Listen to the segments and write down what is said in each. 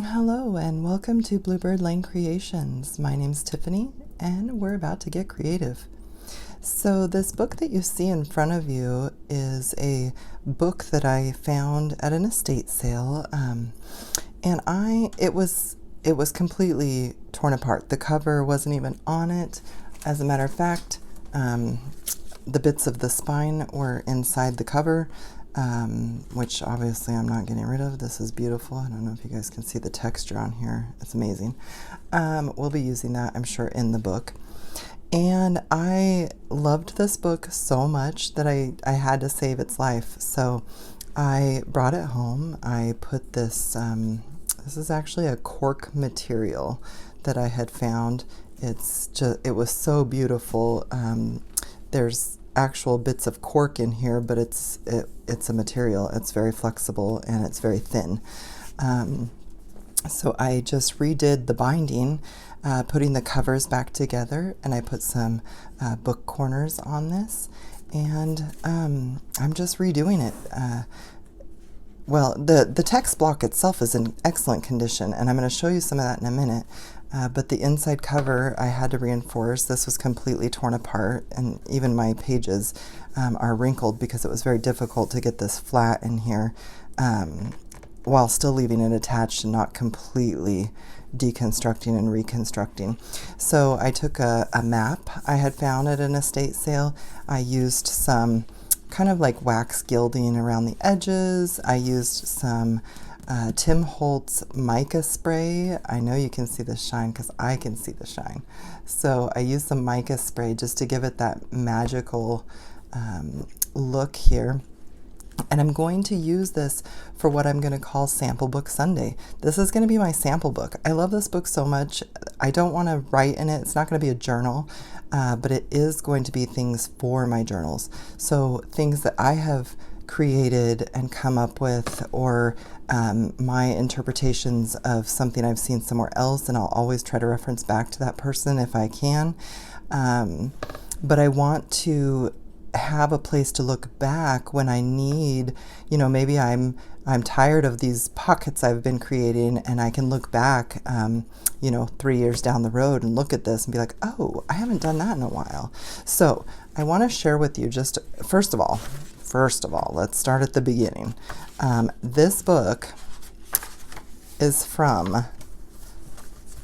Hello and welcome to Bluebird Lane Creations. My name's Tiffany and we're about to get creative. So this book that you see in front of you is a book that I found at an estate sale, and it was completely torn apart. The cover wasn't even on it. As a matter of fact, the bits of the spine were inside the cover. Which obviously I'm not getting rid of. This is beautiful. I don't know if you guys can see the texture on here. It's amazing. We'll be using that, I'm sure, in the book. And I loved this book so much that I had to save its life. So I brought it home. I put this, this is actually a cork material that I had found. It was so beautiful. There's actual bits of cork in here, but it's a material. It's very flexible and it's very thin. So I just redid the binding, putting the covers back together, and I put some book corners on this, and I'm just redoing it. Well, the text block itself is in excellent condition, and I'm going to show you some of that in a minute. But the inside cover I had to reinforce. This was completely torn apart, and even my pages are wrinkled because it was very difficult to get this flat in here while still leaving it attached and not completely deconstructing and reconstructing. So I took a map I had found at an estate sale. I used some kind of like wax gilding around the edges. I used some Tim Holtz mica spray. I know you can see the shine because I can see the shine. So I used some mica spray just to give it that magical look here. And I'm going to use this for what I'm going to call Sample Book Sunday. This is going to be my sample book. I love this book so much. I don't want to write in it. It's not going to be a journal, but it is going to be things for my journals. So things that I have created and come up with, or my interpretations of something I've seen somewhere else, and I'll always try to reference back to that person if I can. But I want to have a place to look back when I need, maybe I'm tired of these pockets I've been creating, and I can look back 3 years down the road and look at this and be like, oh, I haven't done that in a while. So I want to share with you just first of all, let's start at the beginning. This book is from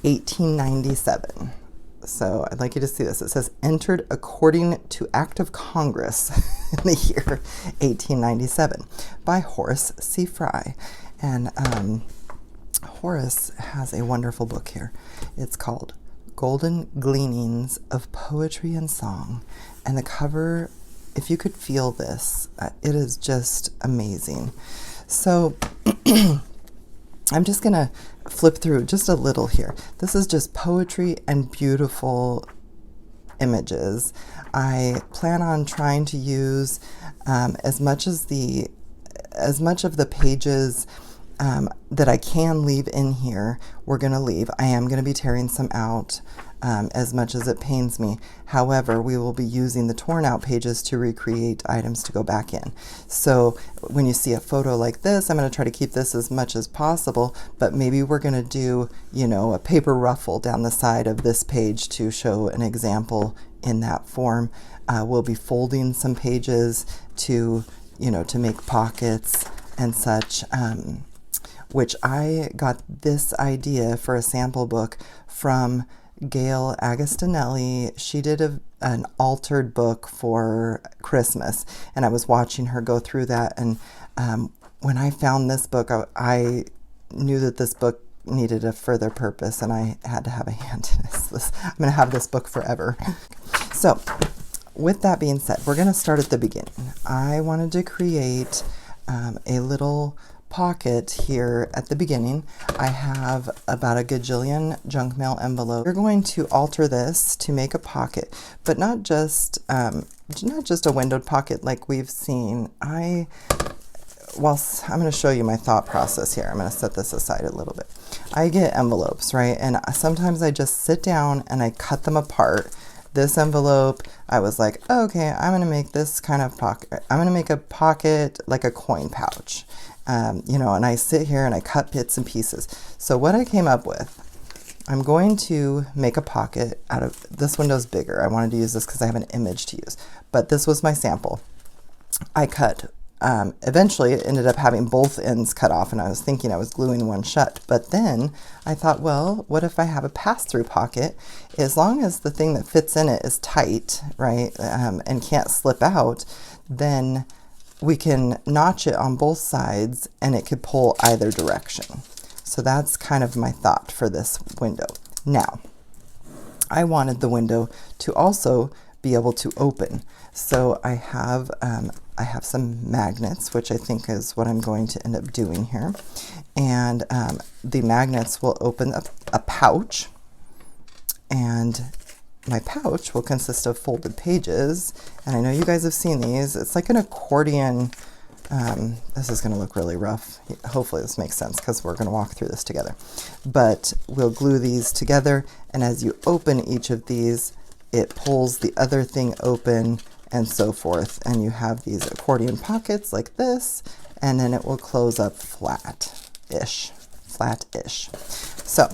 1897. So I'd like you to see this. It says, entered according to Act of Congress in the year 1897 by Horace C. Fry. And Horace has a wonderful book here. It's called Golden Gleanings of Poetry and Song. And the cover, if you could feel this, it is just amazing. So I'm just going to flip through just a little here. This is just poetry and beautiful images. I plan on trying to use as much of the pages that I can leave in here. We're going to leave. I am going to be tearing some out as much as it pains me. However, we will be using the torn out pages to recreate items to go back in. So when you see a photo like this, I'm going to try to keep this as much as possible, but maybe we're going to do, a paper ruffle down the side of this page to show an example in that form. We'll be folding some pages to make pockets and such, which I got this idea for a sample book from Gayle Agostinelli. She did an altered book for Christmas, and I was watching her go through that, and when I found this book, I knew that this book needed a further purpose, and I had to have a hand in this. I'm going to have this book forever. So with that being said, we're going to start at the beginning. I wanted to create a little pocket here at the beginning. I have about a gajillion junk mail envelopes. We're going to alter this to make a pocket, but not just a windowed pocket like we've seen. I'm going to show you my thought process here. I'm going to set this aside a little bit. I get envelopes, right? And sometimes I just sit down and I cut them apart. This envelope, I was like, okay, I'm going to make this kind of pocket. I'm going to make a pocket like a coin pouch. you know, and I sit here and I cut bits and pieces. So what I came up with, I'm going to make a pocket out of, this window's bigger. I wanted to use this because I have an image to use, but this was my sample. I cut, eventually it ended up having both ends cut off, and I was thinking I was gluing one shut, but then I thought, well, what if I have a pass-through pocket? As long as the thing that fits in it is tight, right, and can't slip out, then we can notch it on both sides and it could pull either direction. So that's kind of my thought for this window. Now, I wanted the window to also be able to open. So I have some magnets, which I think is what I'm going to end up doing here. And the magnets will open up a pouch, and my pouch will consist of folded pages. And I know you guys have seen these. It's like an accordion. This is going to look really rough. Hopefully this makes sense because we're going to walk through this together. But we'll glue these together, and as you open each of these, it pulls the other thing open and so forth. And you have these accordion pockets like this, and then it will close up flat-ish. So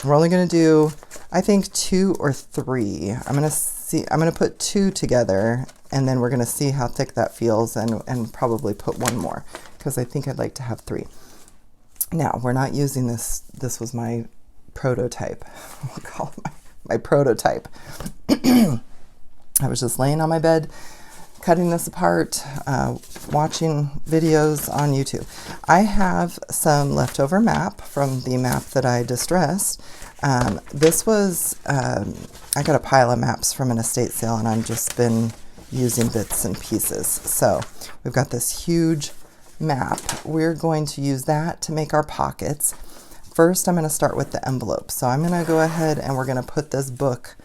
we're only going to do, I think, 2 or 3. I'm going to put 2 together, and then we're going to see how thick that feels, and probably put 1 more because I think I'd like to have 3. Now, we're not using this. This was my prototype. We'll call it my prototype. I was just laying on my bed, cutting this apart, watching videos on YouTube. I have some leftover map from the map that I distressed. This was, I got a pile of maps from an estate sale, and I've just been using bits and pieces. So we've got this huge map. We're going to use that to make our pockets. First, I'm going to start with the envelope. So I'm going to go ahead and we're going to put this book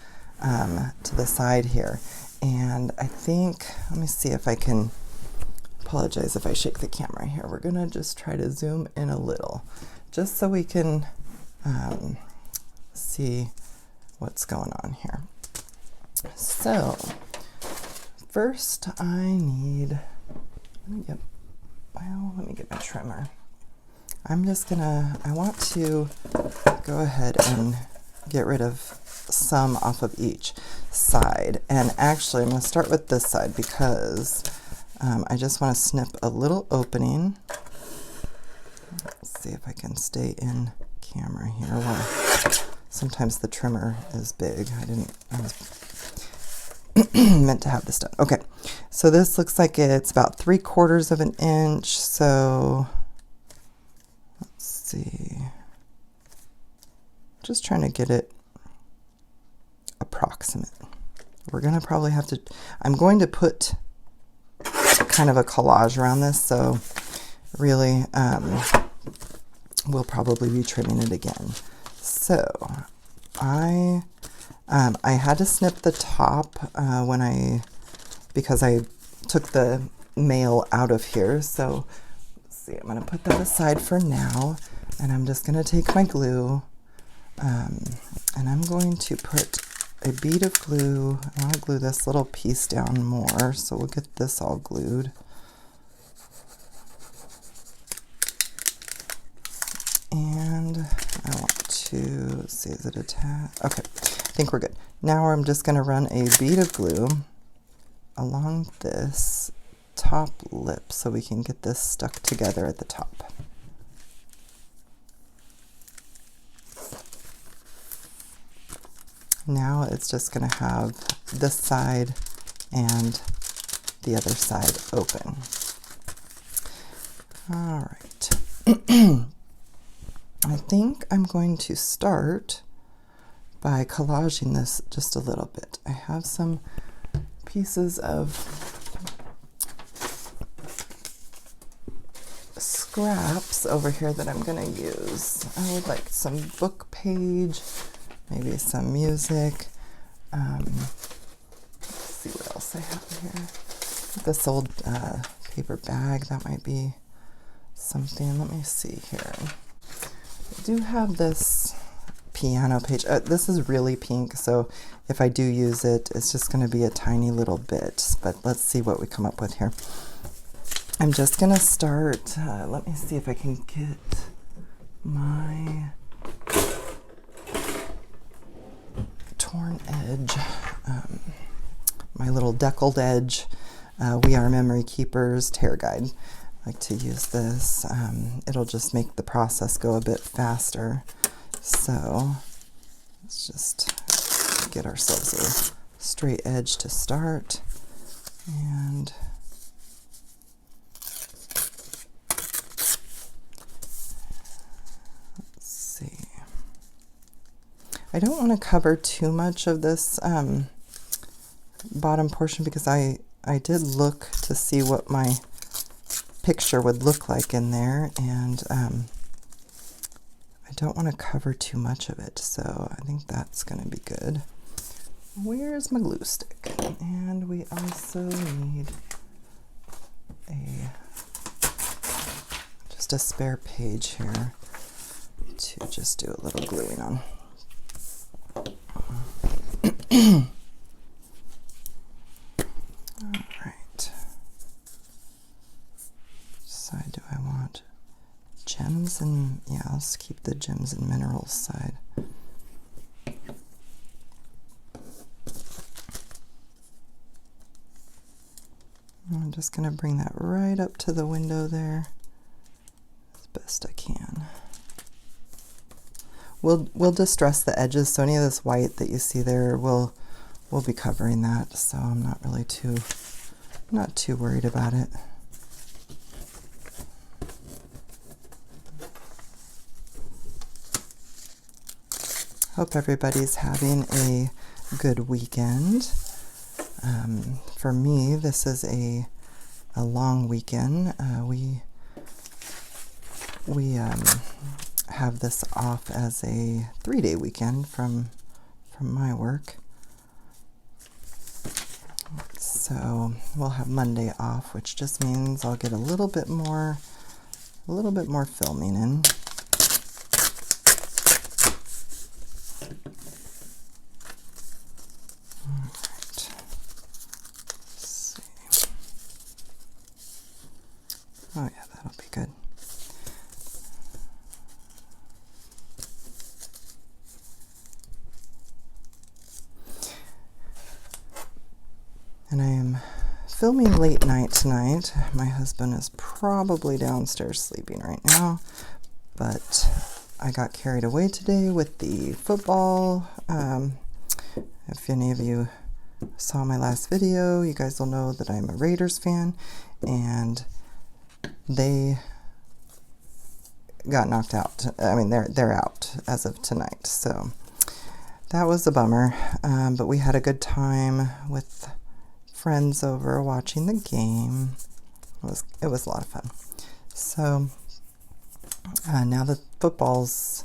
to the side here. And I think, let me see if I can, apologize if I shake the camera here. We're going to just try to zoom in a little, just so we can see what's going on here. So first I need, let me get my trimmer. I'm just gonna, I want to go ahead and get rid of some off of each side. And actually I'm gonna start with this side because I just want to snip a little opening. Let's see if I can stay in camera here. Well, sometimes the trimmer is big. I was meant to have this done. Okay, so this looks like it's about 3/4 of an inch. So let's see. Just trying to get it approximate. We're gonna probably have to, I'm going to put kind of a collage around this, so really we'll probably be trimming it again. So I had to snip the top because I took the mail out of here. So let's see, I'm going to put that aside for now, and I'm just going to take my glue and I'm going to put a bead of glue. I want to glue this little piece down more, so we'll get this all glued. And I want to, let's see, is it attached? Okay, I think we're good. Now I'm just going to run a bead of glue along this top lip so we can get this stuck together at the top. Now it's just going to have this side and the other side open. All right. I think I'm going to start by collaging this just a little bit. I have some pieces of scraps over here that I'm going to use. I would like some book page, maybe some music. Let's see what else I have here. This old paper bag, that might be something. Let me see here. I do have this piano page. This is really pink, so if I do use it, it's just going to be a tiny little bit. But let's see what we come up with here. I'm just gonna start, let me see if I can get my torn edge, my little deckled edge. We Are Memory Keepers tear guide. I like to use this. It'll just make the process go a bit faster. So let's just get ourselves a straight edge to start. And let's see. I don't want to cover too much of this bottom portion because I did look to see what my picture would look like in there, and I don't want to cover too much of it, so I think that's going to be good. Where's my glue stick? And we also need just a spare page here to just do a little gluing on. All right. Side do I want? Gems and, yeah, let's keep the gems and minerals side. I'm just going to bring that right up to the window there as best I can. We'll distress the edges, so any of this white that you see there we'll be covering that, so I'm not really not too worried about it. Hope everybody's having a good weekend. For me, this is a long weekend. We have this off as a 3-day weekend from my work. So we'll have Monday off, which just means I'll get a little bit more filming in. Oh yeah, that'll be good. And I am filming late night tonight. My husband is probably downstairs sleeping right now, but I got carried away today with the football. If any of you saw my last video, you guys will know that I'm a Raiders fan, and they got knocked out. I mean, they're out as of tonight, so that was a bummer. But we had a good time with friends over watching the game. It was a lot of fun. So now that football's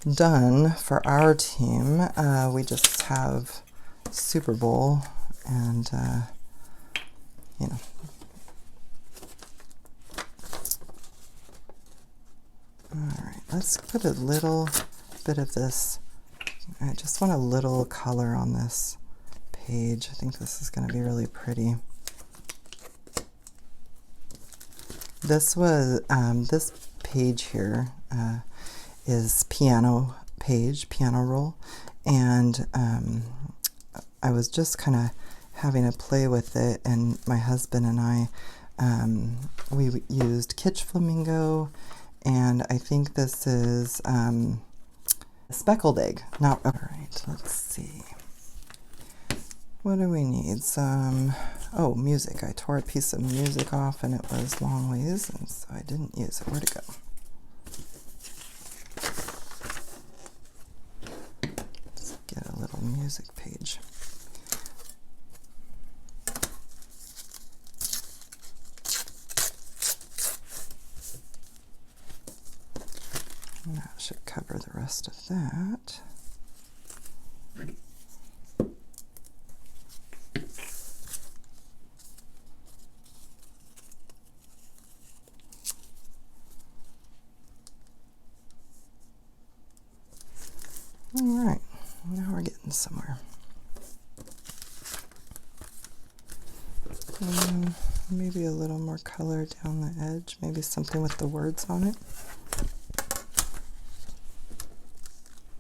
done for our team, we just have Super Bowl, and you know. Alright, let's put a little bit of this. I just want a little color on this page. I think this is going to be really pretty. This page here is piano roll, and I was just kind of having a play with it, and my husband and I, we used Kitsch Flamingo, and I think this is speckled egg. Not all right. Let's see. What do we need? Some music. I tore a piece of music off, and it was long ways, and so I didn't use it. Where'd it go? Let's get a little music page. That should cover the rest of that. All right, now we're getting somewhere. Maybe a little more color down the edge, maybe something with the words on it.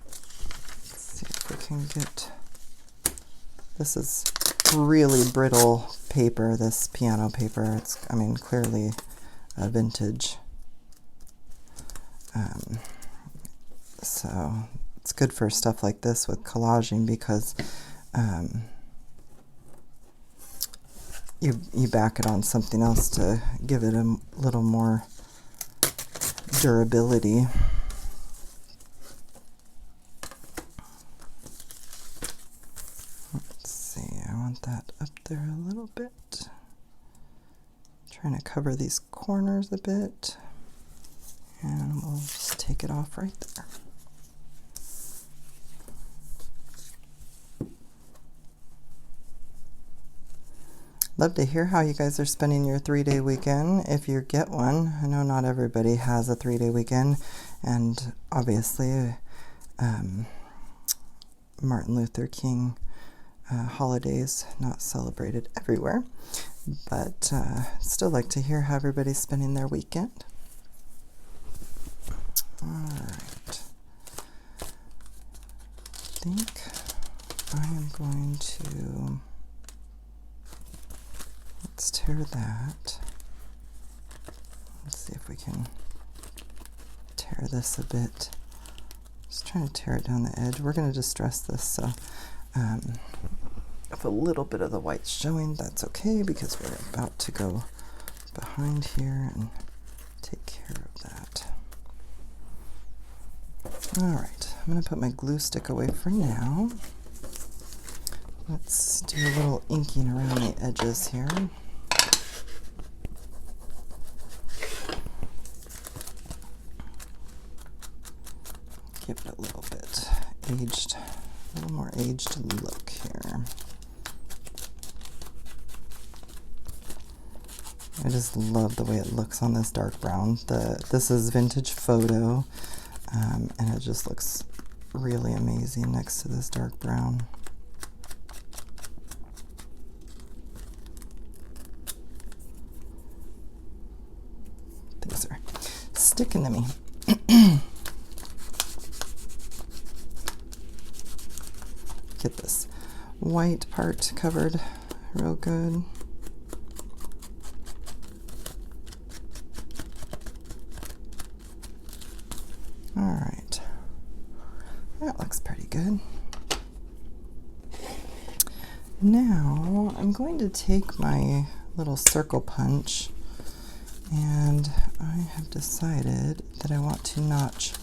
Let's see if we can get, this is really brittle paper, this piano paper. It's, I mean, clearly a vintage. So it's good for stuff like this with collaging because you back it on something else to give it a little more durability. Let's see, I want that up there a little bit. Trying to cover these corners a bit, and we'll just take it off right there. Love to hear how you guys are spending your 3-day weekend, if you get one. I know not everybody has a 3-day weekend, and obviously Martin Luther King holidays not celebrated everywhere, but still like to hear how everybody's spending their weekend. All right, I think I am going to, let's tear that. Let's see if we can tear this a bit. Just trying to tear it down the edge. We're going to distress this, so if a little bit of the white's showing, that's okay, because we're about to go behind here and take care of that. All right, I'm going to put my glue stick away for now. Let's do a little inking around the edges here. Give it a little bit aged, a little more aged look here. I just love the way it looks on this dark brown. This is vintage photo, and it just looks really amazing next to this dark brown. Things are sticking to me. Get this white part covered real good. All right, that looks pretty good. Now I'm going to take my little circle punch, and I have decided that I want to notch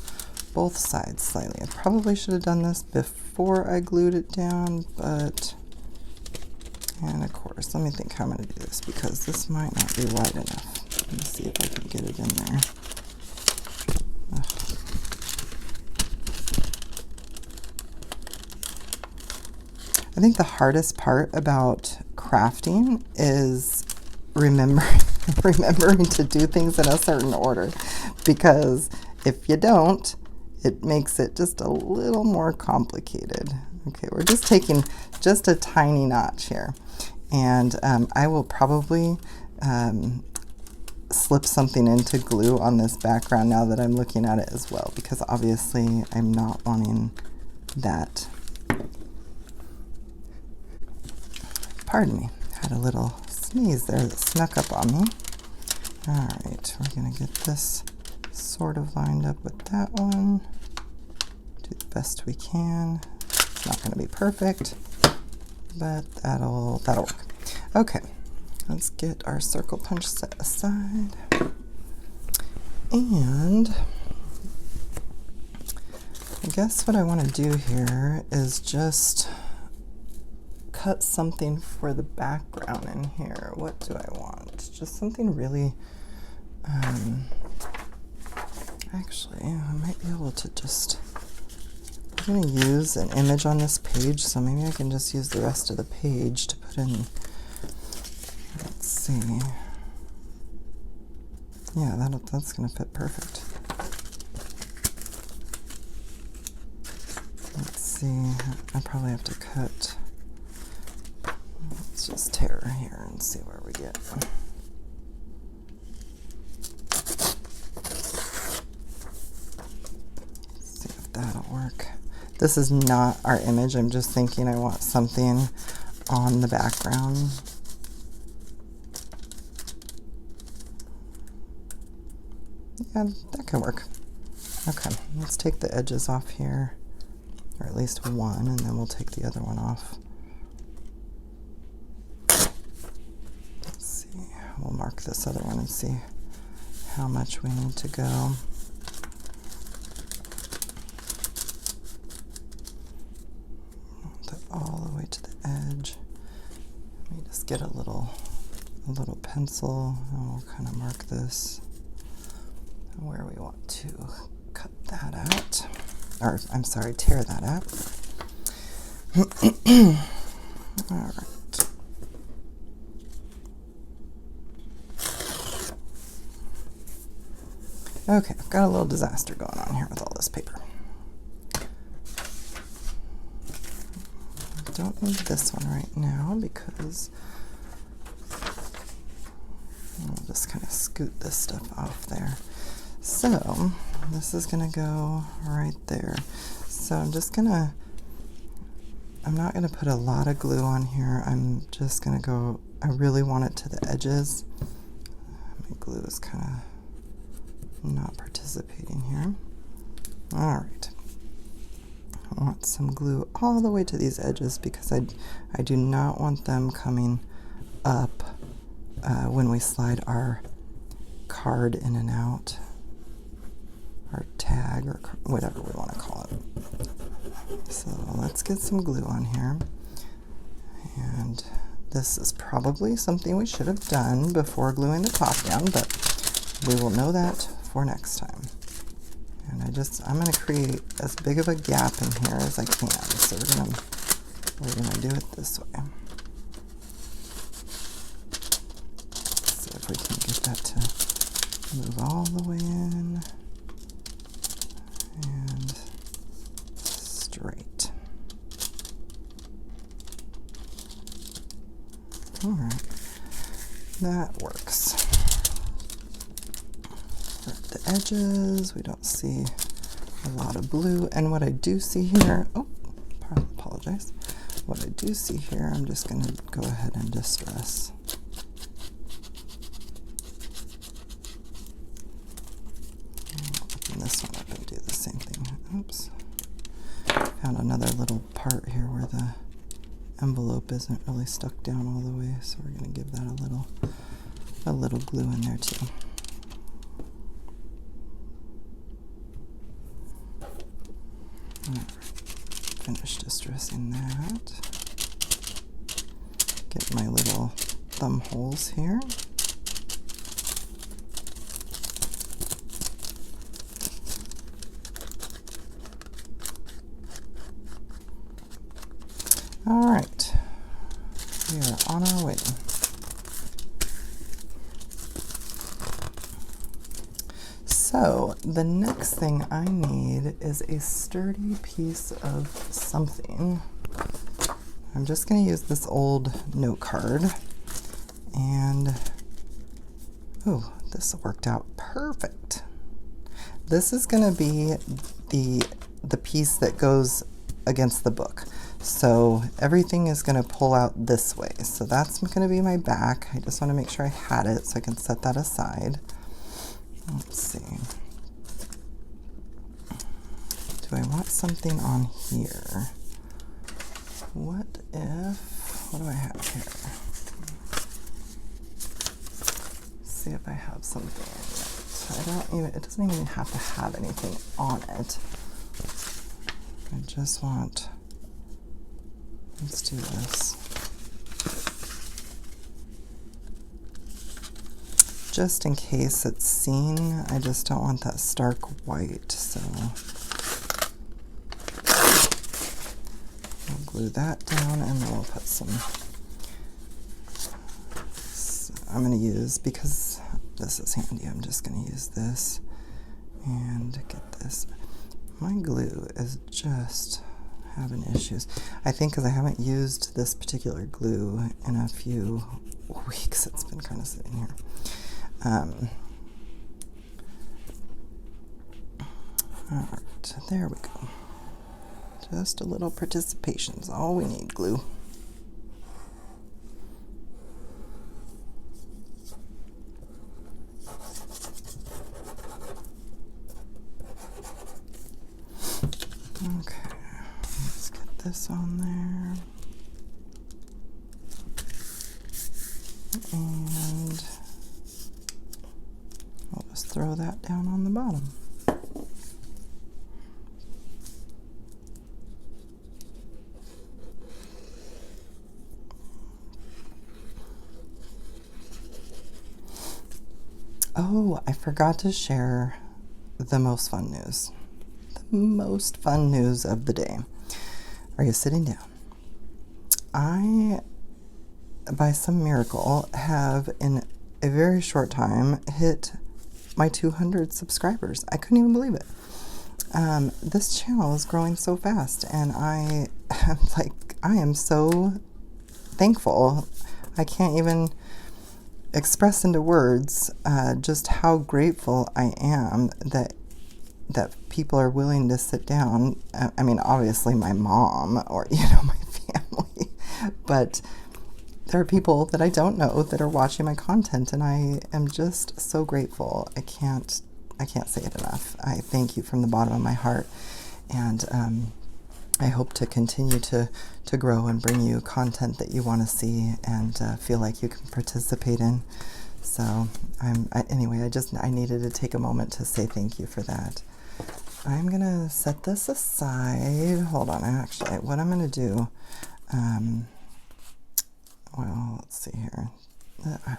both sides slightly. I probably should have done this before I glued it down, but, and of course, let me think how I'm going to do this, because this might not be wide enough. Let me see if I can get it in there. Ugh. I think the hardest part about crafting is remembering to do things in a certain order, because if you don't, it makes it just a little more complicated. Okay, we're just taking just a tiny notch here, and I will probably slip something into glue on this background now that I'm looking at it as well, because obviously I'm not wanting that. Pardon me, had a little sneeze there that snuck up on me. All right, we're gonna get this sort of lined up with that one. Do the best we can. It's not gonna be perfect, but that'll work. Okay, let's get our circle punch set aside. And I guess what I wanna do here is just cut something for the background in here. What do I want? Just something really, actually, I might be able to just, I'm going to use an image on this page, so maybe I can just use the rest of the page to put in, let's see. Yeah, that's going to fit perfect. Let's see, I probably have to cut. Let's Let's just tear here and see where we get. See if that'll work. This is not our image. I'm just thinking I want something on the background. Yeah, that could work. Okay, let's take the edges off here, or at least one, and then we'll take the other one off. Let's see, we'll mark this other one and see how much we need to go. All the way to the edge. Let me just get a little pencil, and we'll kind of mark this where we want to cut that out, or I'm sorry, tear that out. All right. Okay, I've got a little disaster going on here with all this paper. I don't need this one right now because I'll just kind of scoot this stuff off there. So this is gonna go right there. So I'm not gonna put a lot of glue on here. I'm just gonna go, I really want it to the edges. My glue is kind of not participating here. All right. I want some glue all the way to these edges because I do not want them coming up when we slide our card in and out, our tag, or whatever we want to call it. So let's get some glue on here. And this is probably something we should have done before gluing the top down, but we will know that for next time. And I'm going to create as big of a gap in here as I can. So we're gonna do it this way. See if we can get that to move all the way in and straight. All right, that works. At the edges, we don't see a lot of blue, and what I do see here, apologize. What I do see here, I'm just going to go ahead and distress. Open this one up and do the same thing. Oops. Found another little part here where the envelope isn't really stuck down all the way, so we're going to give that a little glue in there too. Finish distressing that. Get my little thumb holes here. All right, we are on our way. So the next thing I need is a sturdy piece of something. I'm just going to use this old note card, and this worked out perfect. This is going to be the piece that goes against the book. So everything is going to pull out this way. So that's going to be my back. I just want to make sure I had it so I can set that aside. Let's see. Do I want something on here? What do I have here? Let's see if I have something yet. It doesn't even have to have anything on it. I just want, let's do this. Just in case it's seen, I just don't want that stark white, so I'll glue that down, and then we'll put some, I'm going to use, because this is handy, I'm just going to use this and get this. My glue is just having issues. I think because I haven't used this particular glue in a few weeks, it's been kind of sitting here. All right, there we go. Just a little participation is all we need, glue. Okay, let's get this on there. And I'll just throw that down on the bottom. Oh, I forgot to share the most fun news. The most fun news of the day. Are you sitting down? I, by some miracle, have in a very short time hit my 200 subscribers. I couldn't even believe it. This channel is growing so fast, and I am so thankful. I can't even express into words just how grateful I am that people are willing to sit down. I mean, obviously my mom or my family, but there are people that I don't know that are watching my content, and I am just so grateful. I can't say it enough. I thank you from the bottom of my heart, and I hope to continue to grow and bring you content that you want to see and feel like you can participate in. So anyway, I needed to take a moment to say thank you for that. I'm gonna set this aside. Hold on, actually, what I'm gonna do, well, let's see here.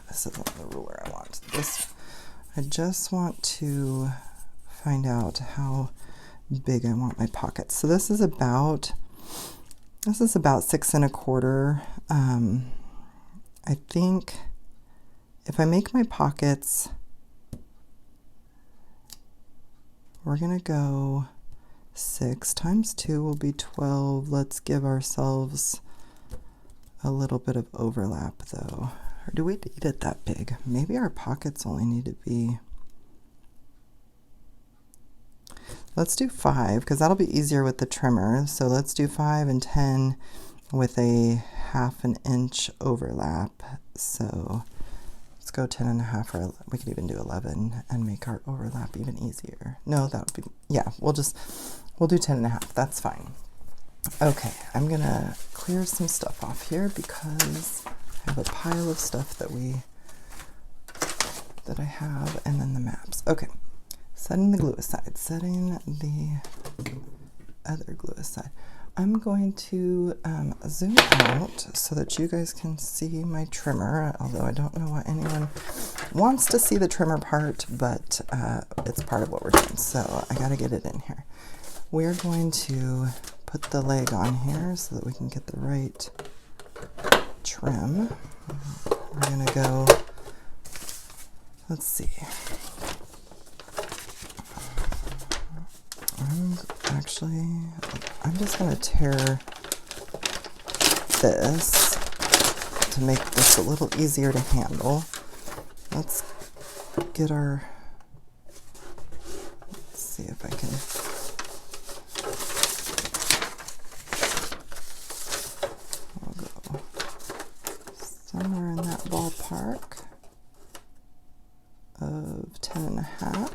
This isn't the ruler I want. I just want to find out how big I want my pockets. So this is about 6 1/4. I think if I make my pockets, we're gonna go 6 times 2 will be 12. Let's give ourselves a little bit of overlap though. Or do we need it that big? Maybe our pockets only need to be, let's do 5 because that'll be easier with the trimmer. So let's do 5 and 10 with a 1/2 inch overlap. So let's go 10 1/2, or we could even do 11 and make our overlap even easier. No, that would be, yeah, we'll do 10 1/2. That's fine. Okay, I'm gonna clear some stuff off here because I have a pile of stuff that I have, and then the maps. Okay, setting the glue aside, setting the other glue aside. I'm going to zoom out so that you guys can see my trimmer, although I don't know why anyone wants to see the trimmer part, but it's part of what we're doing, so I gotta get it in here. We're going to put the leg on here so that we can get the right trim. We're gonna go, let's see. I'm just gonna tear this to make this a little easier to handle. Let's get our, let's see if I can, I'll go somewhere in that ballpark of 10 1/2.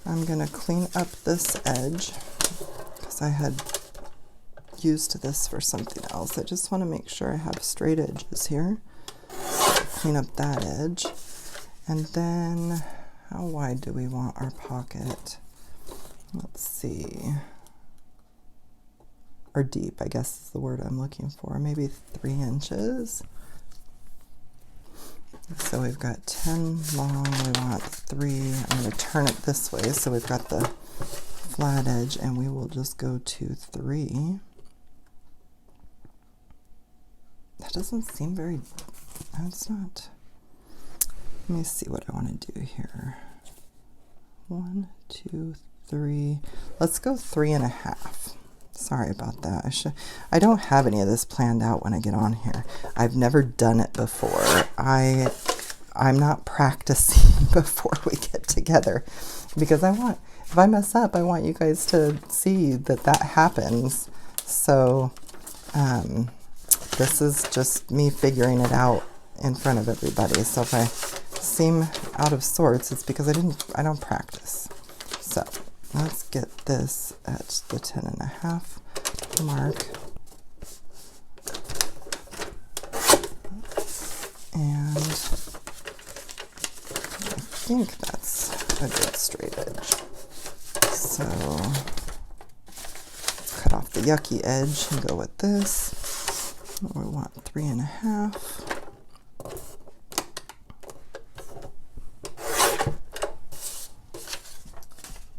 I'm gonna clean up this edge because I had used this for something else. I just want to make sure I have straight edges here. So clean up that edge. And then how wide do we want our pocket? Let's see. Or deep, I guess is the word I'm looking for. Maybe 3 inches. So we've got 10 long, we want 3. I'm going to turn it this way so we've got the flat edge, and we will just go to 3. That doesn't seem very, that's not, let me see what I want to do here. 1, 2, 3. Let's go 3.5. Sorry about that. I don't have any of this planned out when I get on here. I've never done it before. I'm not practicing before we get together because if I mess up, I want you guys to see that happens. So this is just me figuring it out in front of everybody. So if I seem out of sorts, it's because I don't practice. So let's get this at the 10.5 mark. And I think that's a good straight edge. So let's cut off the yucky edge and go with this. We want 3.5.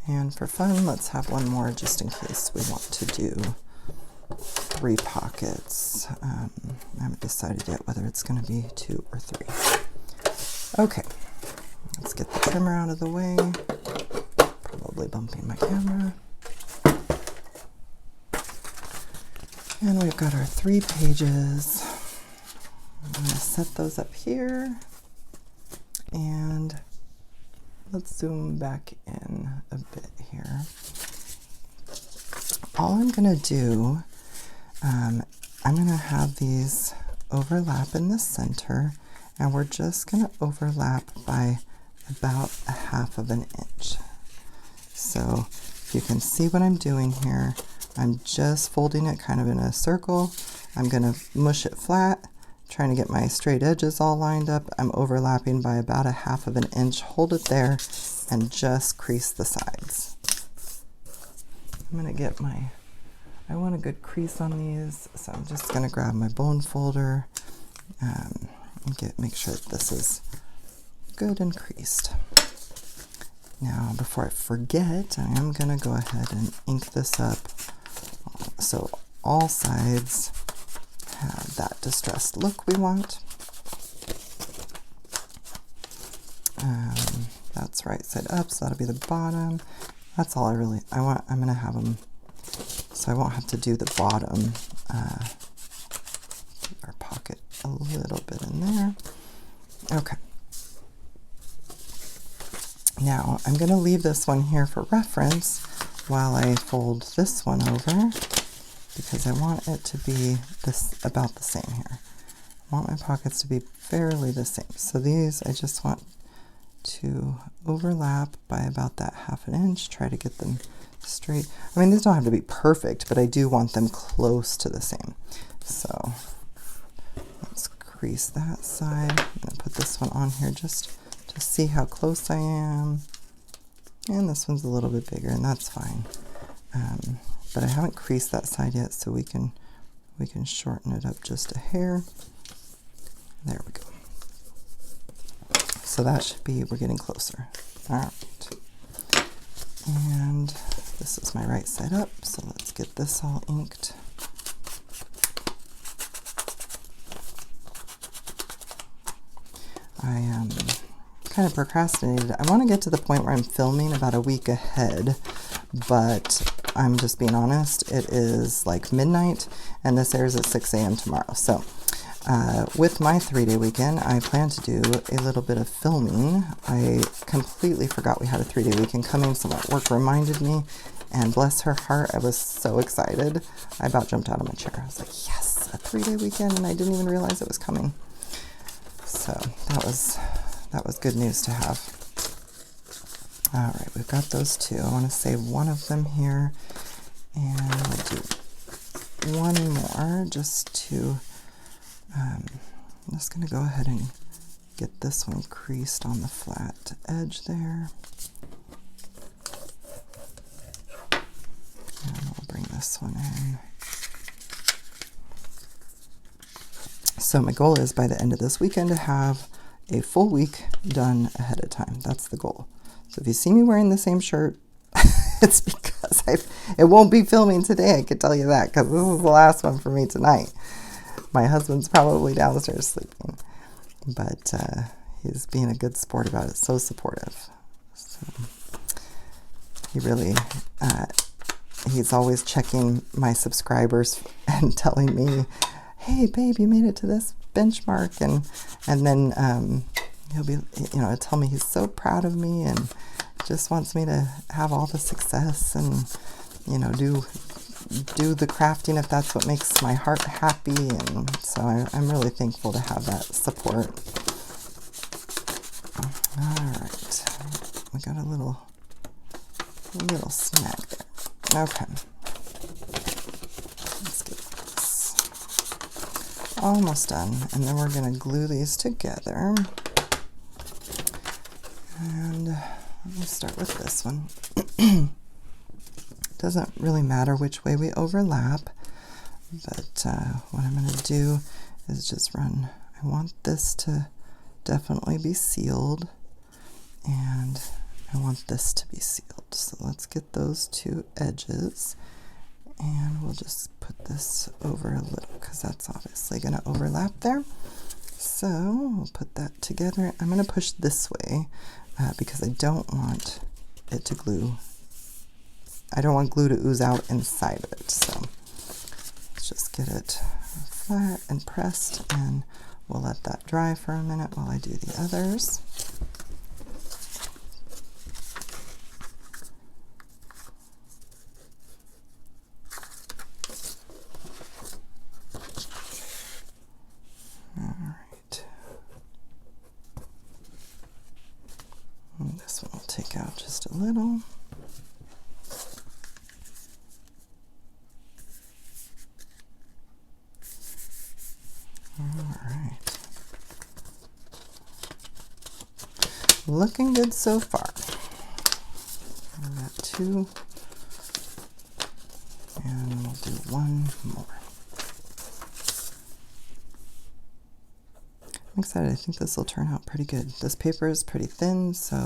And for fun, let's have one more just in case we want to do 3 pockets. I haven't decided yet whether it's going to be 2 or 3. Okay, let's get the trimmer out of the way. Probably bumping my camera. And we've got our 3 pages. I'm going to set those up here. And let's zoom back in a bit here. All I'm going to do, I'm going to have these overlap in the center, and we're just going to overlap by about 1/2 inch. So if you can see what I'm doing here, I'm just folding it kind of in a circle. I'm going to mush it flat, trying to get my straight edges all lined up. I'm overlapping by about 1/2 inch. Hold it there and just crease the sides. I'm going to get I want a good crease on these, so I'm just going to grab my bone folder and make sure that this is good and creased. Now, before I forget, I am going to go ahead and ink this up so all sides have that distressed look we want. That's right side up, so that'll be the bottom. That's all I want. I'm going to have them, so I won't have to do the bottom. Our pocket a little bit in there. Okay. Now, I'm going to leave this one here for reference while I fold this one over, because I want it to be about the same here. I want my pockets to be fairly the same. So these, I just want to overlap by about that 1/2 inch, try to get them straight. I mean, these don't have to be perfect, but I do want them close to the same. So let's crease that side. I'm going to put this one on here just to see how close I am. And this one's a little bit bigger, and that's fine. But I haven't creased that side yet, so we can shorten it up just a hair. There we go. So that should be, we're getting closer. All right. And this is my right side up, so let's get this all inked. I kind of procrastinated. I want to get to the point where I'm filming about a week ahead, but I'm just being honest, it is like midnight and this airs at 6 a.m. tomorrow. So with my 3-day weekend, I plan to do a little bit of filming. I completely forgot we had a 3-day weekend coming. Someone at work reminded me, and bless her heart, I was so excited. I about jumped out of my chair. I was like, yes, a 3-day weekend, and I didn't even realize it was coming. So that was good news to have. All right, we've got those 2. I want to save one of them here, and we'll do one more just to, I'm just going to go ahead and get this one creased on the flat edge there. And we'll bring this one in. So my goal is by the end of this weekend to have a full week done ahead of time. That's the goal. So if you see me wearing the same shirt, it's because it won't be filming today, I can tell you that, because this is the last one for me tonight. My husband's probably downstairs sleeping, but he's being a good sport about it, so supportive. So, he really, he's always checking my subscribers and telling me, hey babe, you made it to this benchmark, and then he'll be, you know, tell me he's so proud of me and just wants me to have all the success and, you know, do the crafting if that's what makes my heart happy. And so I'm really thankful to have that support. All right, we got a little snag there. Okay, let's get this almost done, and then we're going to glue these together. And let me start with this one. Doesn't really matter which way we overlap, but what I'm going to do is just run. I want this to definitely be sealed, and I want this to be sealed. So let's get those two edges, and we'll just put this over a little because that's obviously going to overlap there. So we'll put that together. I'm going to push this way because I don't want it to glue. I don't want glue to ooze out inside of it. So let's just get it flat and pressed, and we'll let that dry for a minute while I do the others. And this one will take out just a little. All right. Looking good so far. I've got two, and we'll do one more. I'm excited. I think this will turn out pretty good. This paper is pretty thin, so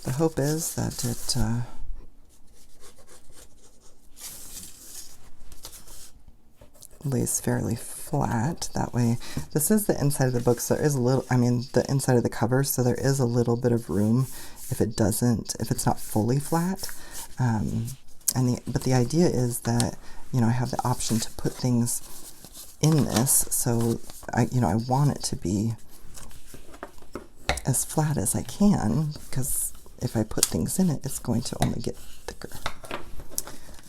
the hope is that it lays fairly flat. That way, this is the inside of the book, so there is a little, I mean, the inside of the cover, so there is a little bit of room if it's not fully flat. But the idea is that, you know, I have the option to put things in this, so I want it to be as flat as I can, because if I put things in it, it's going to only get thicker.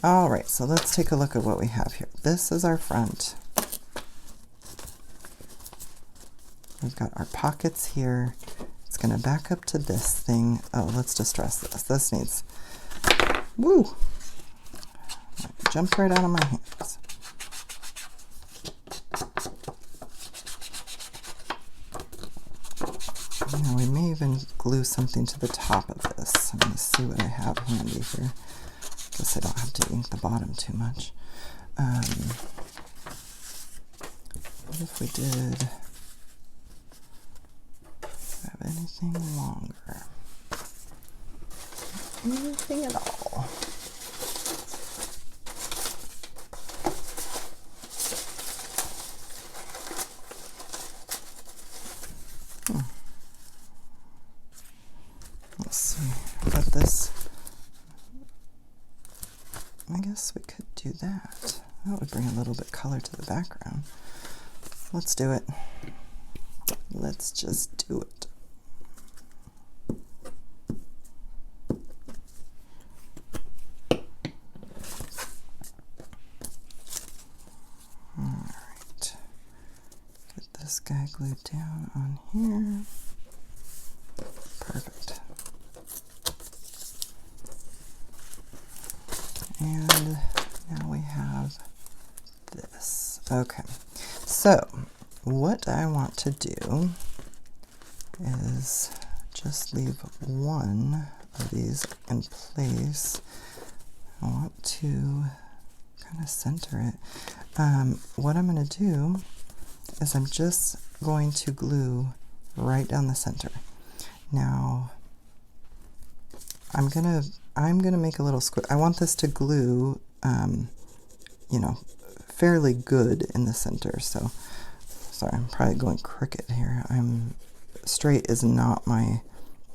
All right, so let's take a look at what we have here. This is our front. We've got our pockets here. It's going to back up to this thing. Oh, let's distress this. This needs, woo! It jumped right out of my hands. Now we may even glue something to the top of this. I'm going to see what I have handy here. Guess I don't have to ink the bottom too much. What if we did have anything longer? Anything at all? Let's see. But this, I guess we could do that. That would bring a little bit color to the background. Let's do it. Let's just do it. All right. Get this guy glued down on here. Perfect. And now we have this. Okay, so what I want to do is just leave one of these in place. I want to kind of center it. What I'm going to do is I'm just going to glue right down the center. Now, I'm gonna make a little square. I want this to glue, you know, fairly good in the center. So, sorry, I'm probably going crooked here. Straight is not my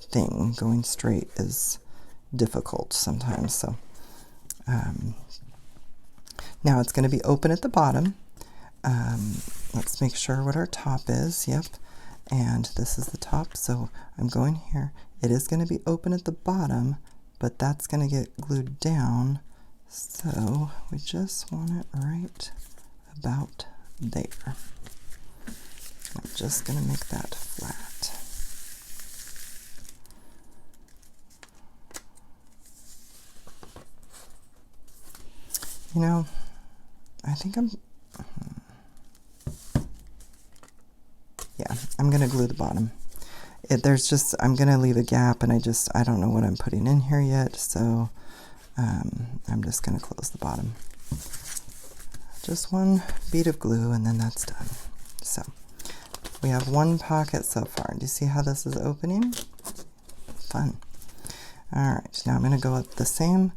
thing. Going straight is difficult sometimes. So now it's going to be open at the bottom. Let's make sure what our top is. Yep. And this is the top. So I'm going here. It is going to be open at the bottom, but that's going to get glued down. So we just want it right about there. I'm just going to make that flat. You know, I think I'm going to glue the bottom. I'm going to leave a gap, and I don't know what I'm putting in here yet, so I'm just going to close the bottom. Just one bead of glue, and then that's done. So we have one pocket so far. Do you see how this is opening? Fun. All right, now I'm going to go up the same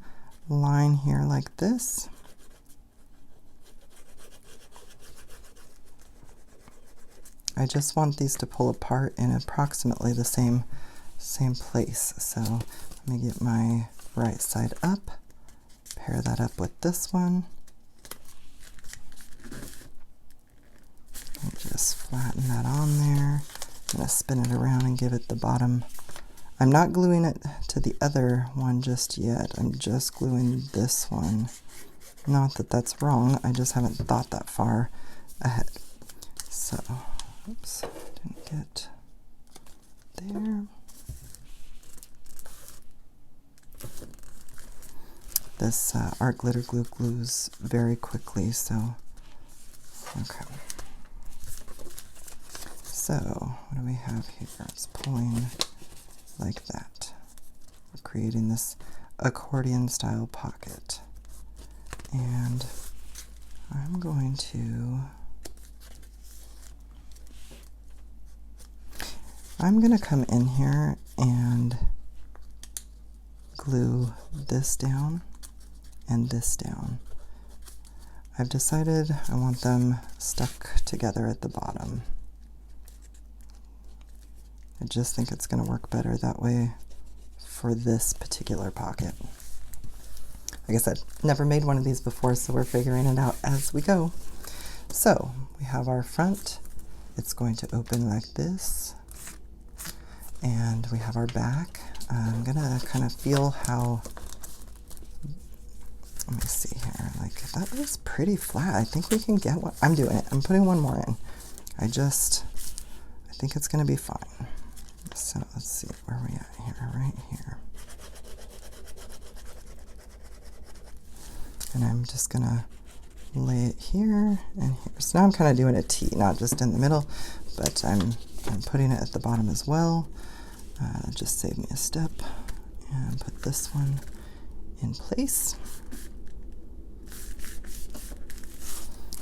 line here like this. I just want these to pull apart in approximately the same place. So let me get my right side up, pair that up with this one, and just flatten that on there. I'm going to spin it around and give it the bottom. I'm not gluing it to the other one just yet. I'm just gluing this one. Not that that's wrong, I just haven't thought that far ahead. So oops, didn't get there. This art glitter glue glues very quickly, so okay. So what do we have here? It's pulling like that. We're creating this accordion style pocket, and I'm going to come in here and glue this down and this down. I've decided I want them stuck together at the bottom. I just think it's going to work better that way for this particular pocket. Like I said, never made one of these before, so we're figuring it out as we go. So we have our front. It's going to open like this. And we have our back. I'm gonna kind of feel how, let me see here, like that was pretty flat. I think we can get one. I'm doing it. I'm putting one more in. I think it's gonna be fine. So let's see, where are we at here? Right here. And I'm just gonna lay it here and here. So now I'm kind of doing a T, not just in the middle, but I'm putting it at the bottom as well. Just save me a step and put this one in place.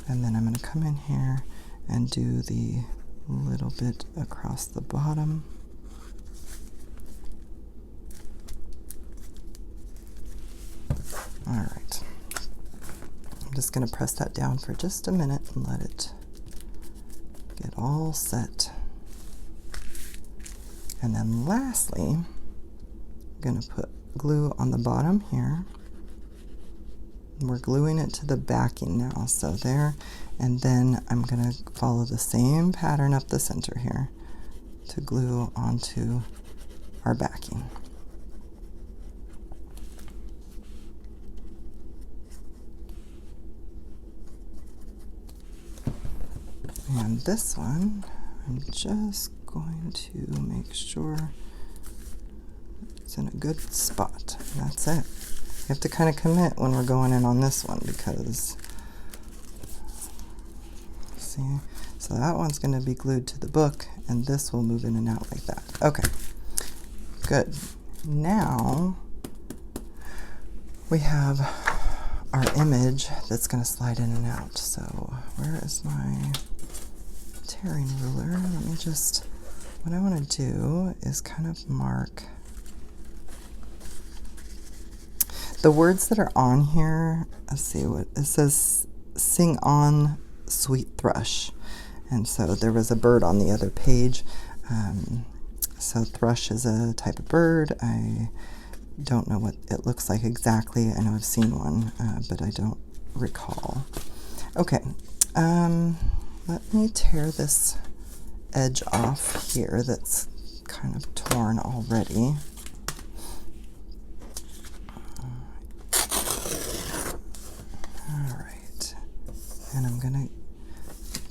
And then I'm going to come in here and do the little bit across the bottom. All right. I'm just going to press that down for just a minute and let it get all set. And then lastly, I'm going to put glue on the bottom here. We're gluing it to the backing now, so there. And then I'm going to follow the same pattern up the center here to glue onto our backing. And this one, I'm just going to make sure it's in a good spot. And that's it. You have to kind of commit when we're going in on this one because, see, so that one's going to be glued to the book and this will move in and out like that. Okay, good. Now we have our image that's going to slide in and out. So where is my tearing ruler? Let me just, what I want to do is kind of mark the words that are on here. Let's see what it says. Sing on, sweet thrush. And so there was a bird on the other page. So thrush is a type of bird. I don't know what it looks like exactly. I know I've seen one, but I don't recall. Okay, let me tear this edge off here that's kind of torn already. All right, and I'm gonna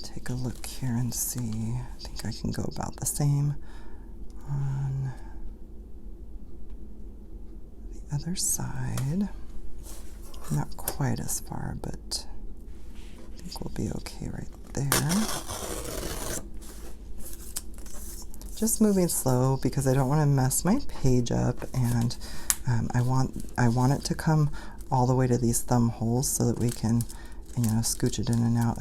take a look here and see. I think I can go about the same on the other side. Not quite as far, but I think we'll be okay right there. Just moving slow because I don't want to mess my page up, and I want it to come all the way to these thumb holes so that we can, you know, scooch it in and out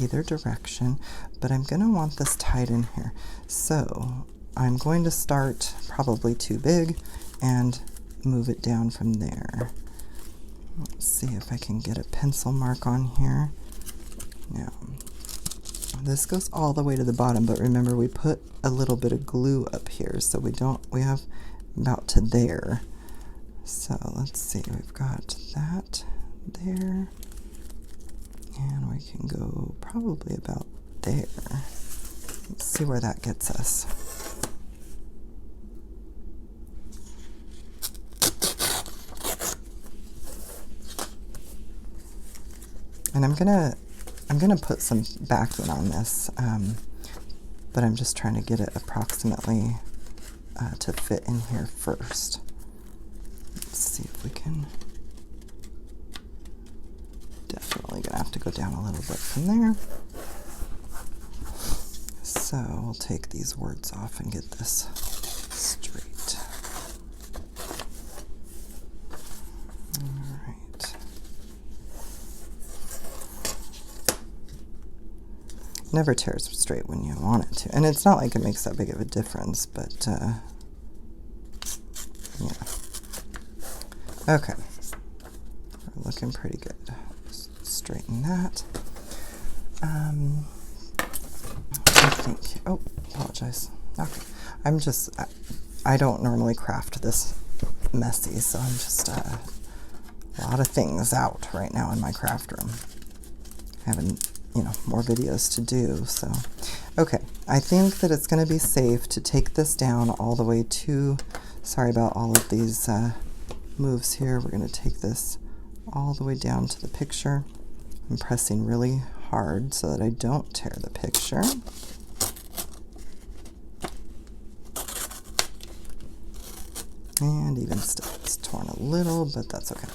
either direction. But I'm going to want this tied in here. So I'm going to start probably too big and move it down from there. Let's see if I can get a pencil mark on here. Now, this goes all the way to the bottom, but remember we put a little bit of glue up here, so we have about to there. So let's see, we've got that there, and we can go probably about there. Let's see where that gets us. And I'm gonna put some backing on this, but I'm just trying to get it approximately to fit in here first. Let's see if we can. Definitely gonna have to go down a little bit from there. So we'll take these words off and get this straight. Never tears straight when you want it to. And it's not like it makes that big of a difference, but yeah. Okay. We're looking pretty good. Just straighten that. I think, oh, apologize. Okay. I don't normally craft this messy, so I'm just a lot of things out right now in my craft room. Having, you know, more videos to do, so. Okay, I think that it's gonna be safe to take this down all the way to, sorry about all of these moves here. We're gonna take this all the way down to the picture. I'm pressing really hard so that I don't tear the picture. And even still, it's torn a little, but that's okay.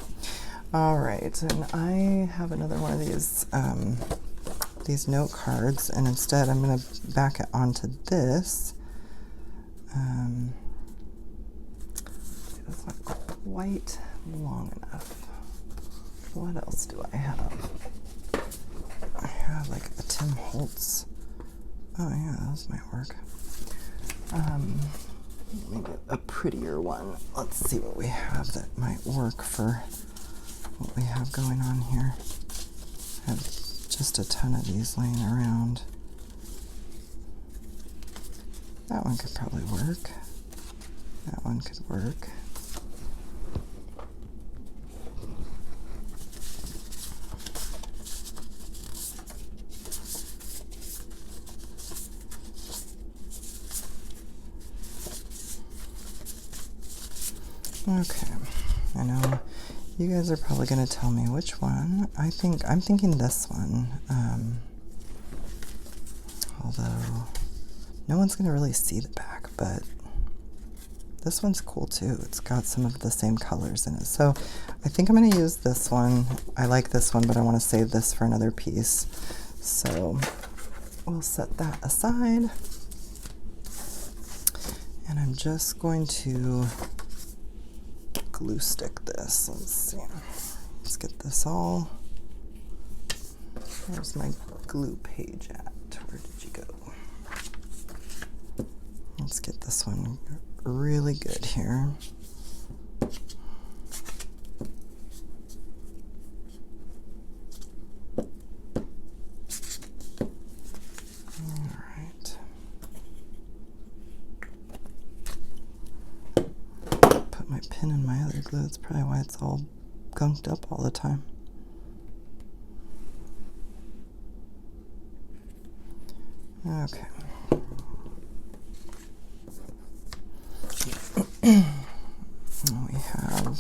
All right, and I have another one of these note cards, and instead I'm going to back it onto this. It's not quite long enough. What else do I have? I have like a Tim Holtz. Oh yeah, those might work. Let me get a prettier one. Let's see what we have that might work for what we have going on here. I have just a ton of these laying around. That one could probably work. That one could work. Okay, I know you guys are probably going to tell me which one. I'm thinking this one. Although no one's going to really see the back, but this one's cool too. It's got some of the same colors in it. So I think I'm going to use this one. I like this one, but I want to save this for another piece. So we'll set that aside. And I'm just going to glue stick this. Let's see. Let's get this all. Where's my glue page at? Where did you go? Let's get this one really good here. Put my pin in my other glue. That's probably why it's all gunked up all the time. Okay. We have,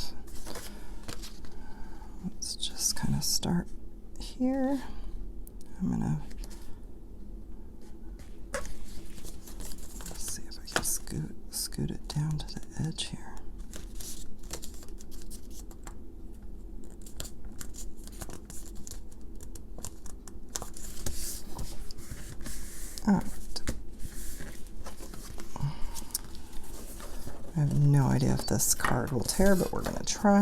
let's just kind of start here. I'm gonna see if I can scoot it down to the edge here. All right. I have no idea if this card will tear, but we're gonna try.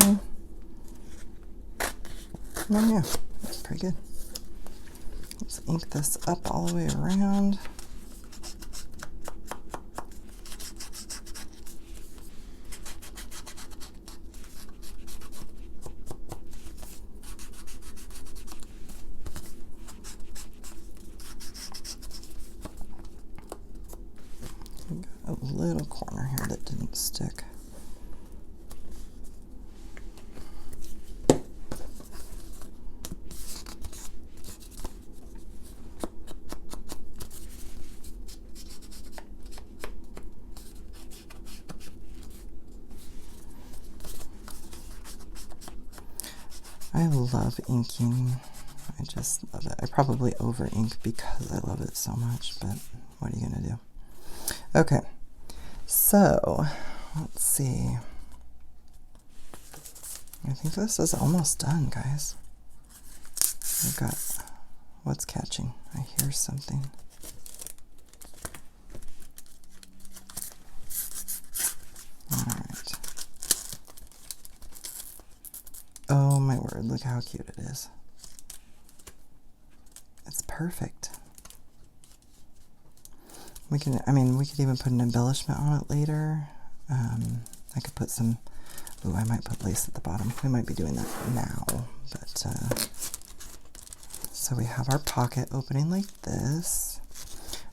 Oh yeah, that's pretty good. Let's ink this up all the way around. Got a little corner here that didn't stick. I love inking. I just love it. I probably over ink because I love it so much, but what are you gonna do? Okay, so let's see. I think this is almost done, guys. I've got, what's catching? I hear something. All right. Oh my word, look how cute it is. It's perfect. We can, I mean, we could even put an embellishment on it later. I could put some, ooh, I might put lace at the bottom. We might be doing that now, but, so we have our pocket opening like this.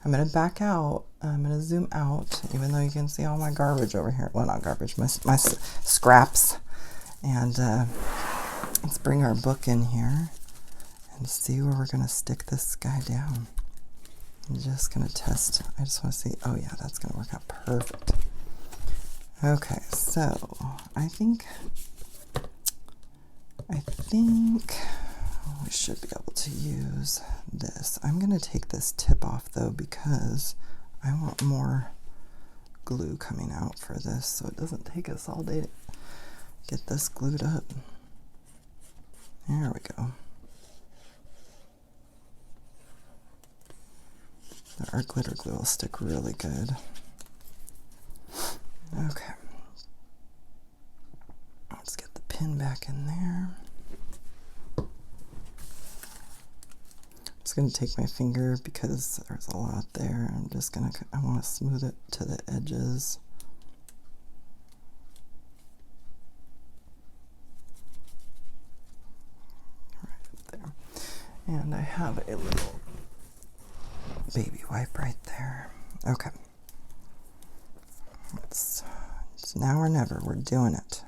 I'm gonna back out, I'm gonna zoom out, even though you can see all my garbage over here. Well, not garbage, my scraps. And let's bring our book in here and see where we're gonna stick this guy down. I'm just gonna test. I just want to see. Oh yeah, that's gonna work out perfect. Okay, so I think we should be able to use this. I'm gonna take this tip off though because I want more glue coming out for this, so it doesn't take us all day to get this glued up. There we go. Our glitter glue will stick really good. Okay. Let's get the pin back in there. I'm just going to take my finger because there's a lot there. I'm just going to, I want to smooth it to the edges. Right there. And I have a little baby wipe right there. Okay. It's now or never. We're doing it.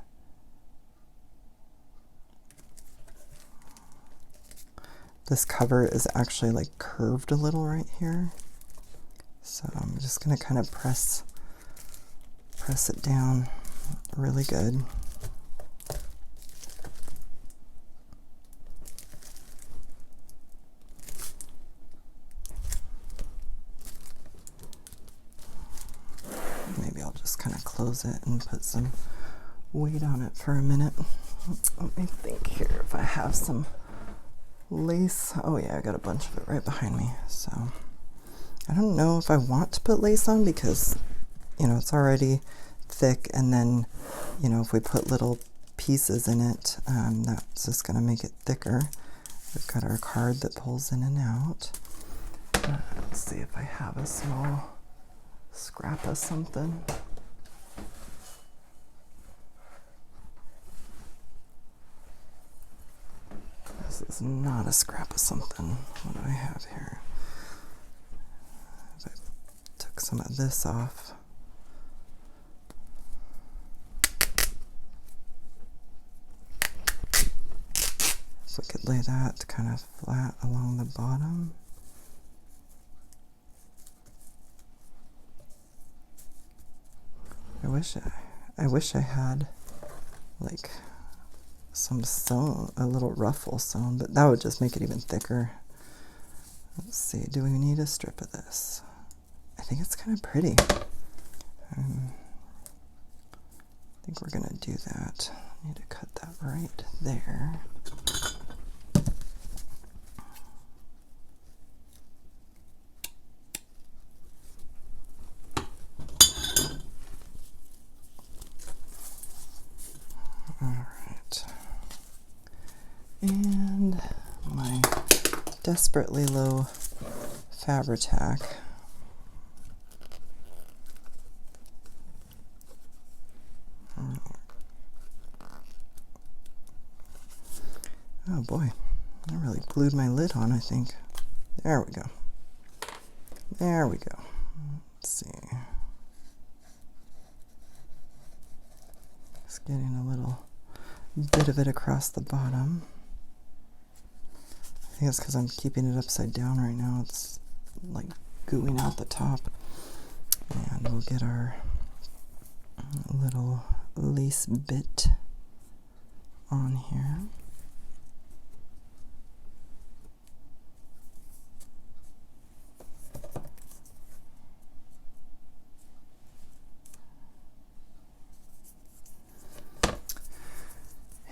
This cover is actually like curved a little right here. So I'm just going to kind of press it down really good. Maybe I'll just kind of close it and put some weight on it for a minute. Let me think here if I have some lace. Oh yeah, I got a bunch of it right behind me. So I don't know if I want to put lace on because, you know, it's already thick, and then, you know, if we put little pieces in it, that's just going to make it thicker. We've got our card that pulls in and out. Let's see if I have a small scrap of something. This is not a scrap of something. What do I have here? If I took some of this off. if we could lay that kind of flat along the bottom. I wish I had like some sewn, a little ruffle sewn, but that would just make it even thicker. Let's see, do we need a strip of this? I think it's kind of pretty. I think we're gonna do that. I need to cut that right there. And my desperately low Fabri-Tac. Oh boy, I really glued my lid on, I think. There we go. There we go. Let's see. Just getting a little bit of it across the bottom. I think it's because I'm keeping it upside down right now. It's like gooing out the top. And we'll get our little lace bit on here.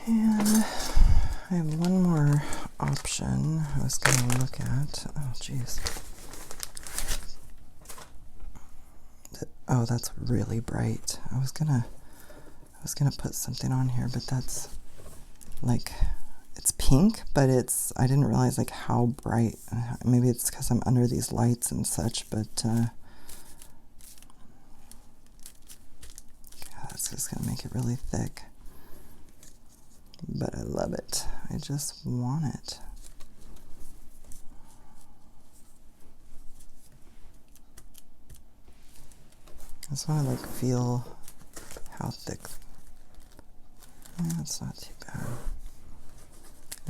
And I have one more option I was going to look at. Oh, geez. Oh, that's really bright. I was gonna put something on here, but that's like, it's pink, but I didn't realize like how bright. Maybe it's because I'm under these lights and such, but yeah, that's just gonna make it really thick. But I love it. I just want it. I just want to like feel how thick. That's not too bad.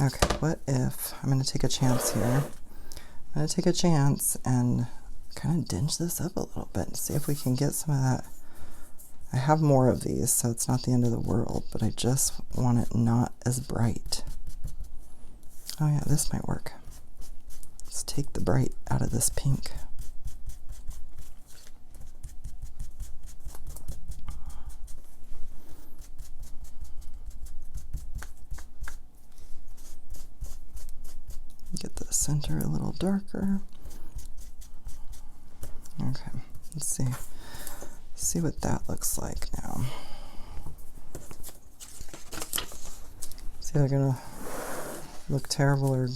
Okay, what if I'm going to take a chance here? I'm going to take a chance and kind of dinge this up a little bit and see if we can get some of that. I have more of these, so it's not the end of the world, but I just want it not as bright. Oh yeah, this might work. Let's take the bright out of this pink. Get the center a little darker. Okay, let's see. See what that looks like now. See if they're gonna look terrible or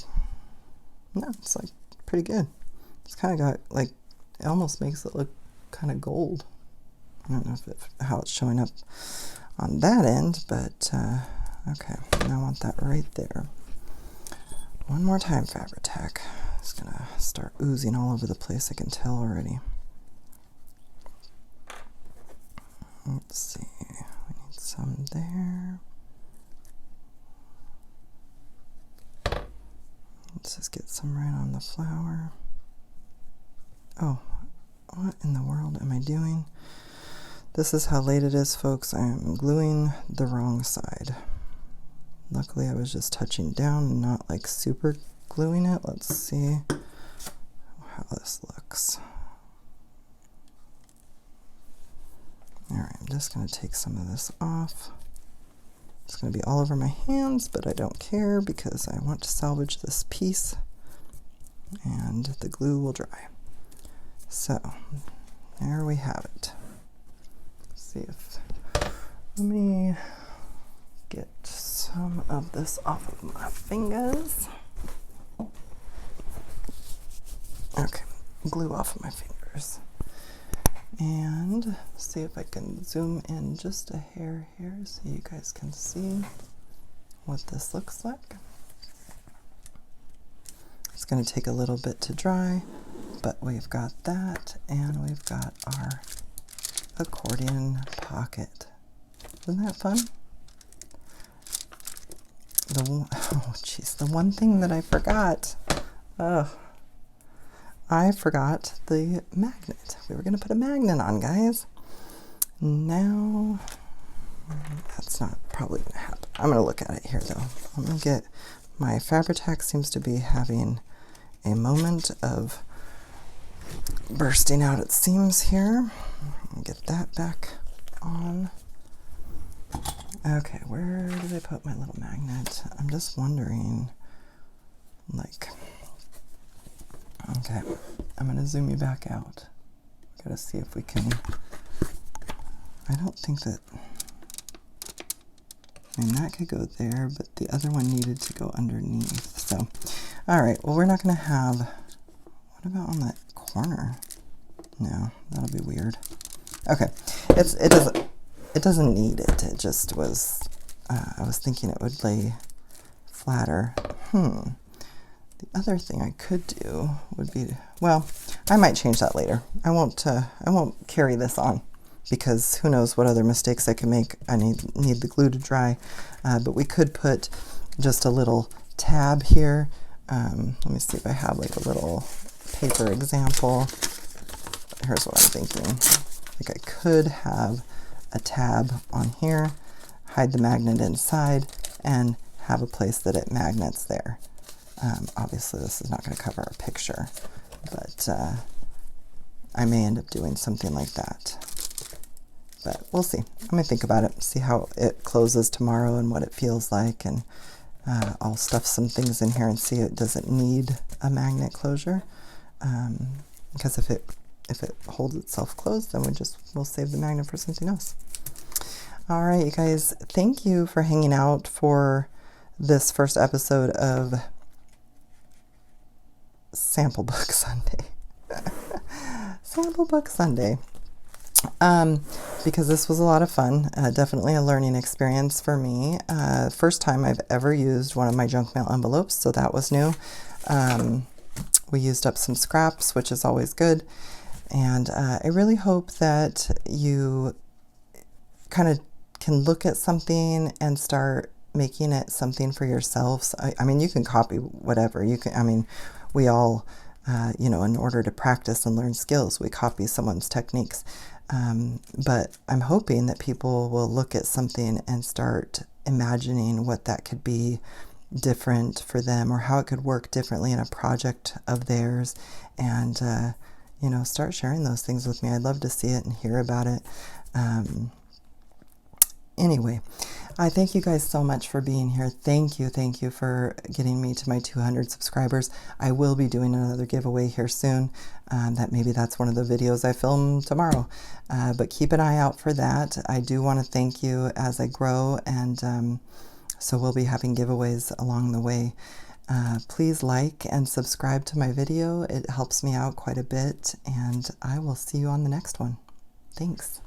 no, it's like pretty good. It's kind of got like, it almost makes it look kind of gold. I don't know how it's showing up on that end, but okay, and I want that right there. One more time, Fabri-Tac. It's gonna start oozing all over the place, I can tell already. Let's see, we need some there. Let's just get some right on the flower. Oh, what in the world am I doing? This is how late it is, folks. I am gluing the wrong side. Luckily, I was just touching down and not like super gluing it. Let's see how this looks. Alright, I'm just going to take some of this off. It's going to be all over my hands, but I don't care because I want to salvage this piece and the glue will dry. So, there we have it. Let's see if, let me get some of this off of my fingers. Okay, glue off of my fingers. And see if I can zoom in just a hair here so you guys can see what this looks like. It's going to take a little bit to dry, but we've got that, and we've got our accordion pocket. Isn't that fun? oh jeez, the one thing that I forgot. Oh, I forgot the magnet. We were going to put a magnet on, guys. Now, that's not probably going to happen. I'm going to look at it here, though. Let me get, my Fabri-Tac seems to be having a moment of bursting out its seams here. Get that back on. Okay, where did I put my little magnet? I'm just wondering, like, okay, I'm going to zoom you back out. Got to see if we can, I don't think that, I mean, that could go there, but the other one needed to go underneath. So, all right, well, we're not going to have, what about on that corner? No, that'll be weird. Okay, it doesn't need it. It just was, I was thinking it would lay flatter. The other thing I could do would be, well, I might change that later. I won't carry this on because who knows what other mistakes I can make. I need the glue to dry, but we could put just a little tab here. Let me see if I have like a little paper example. Here's what I'm thinking. Like I could have a tab on here, hide the magnet inside, and have a place that it magnets there. Obviously this is not going to cover our picture, but I may end up doing something like that. But we'll see. I'm going to think about it, see how it closes tomorrow and what it feels like, and I'll stuff some things in here and see it doesn't need a magnet closure. Because if it holds itself closed, then we'll save the magnet for something else. All right, you guys, thank you for hanging out for this first episode of Sample Book Sunday. Sample Book Sunday. Because this was a lot of fun, definitely a learning experience for me. First time I've ever used one of my junk mail envelopes, so that was new. We used up some scraps, which is always good. And I really hope that you kind of can look at something and start making it something for yourselves. I mean, you can copy whatever. You can. I mean, we all, in order to practice and learn skills, we copy someone's techniques. But I'm hoping that people will look at something and start imagining what that could be different for them, or how it could work differently in a project of theirs, and start sharing those things with me. I'd love to see it and hear about it. Anyway, I thank you guys so much for being here. Thank you for getting me to my 200 subscribers. I will be doing another giveaway here soon. That's one of the videos I film tomorrow. But keep an eye out for that. I do want to thank you as I grow, and so we'll be having giveaways along the way. Please like and subscribe to my video. It helps me out quite a bit, and I will see you on the next one. Thanks.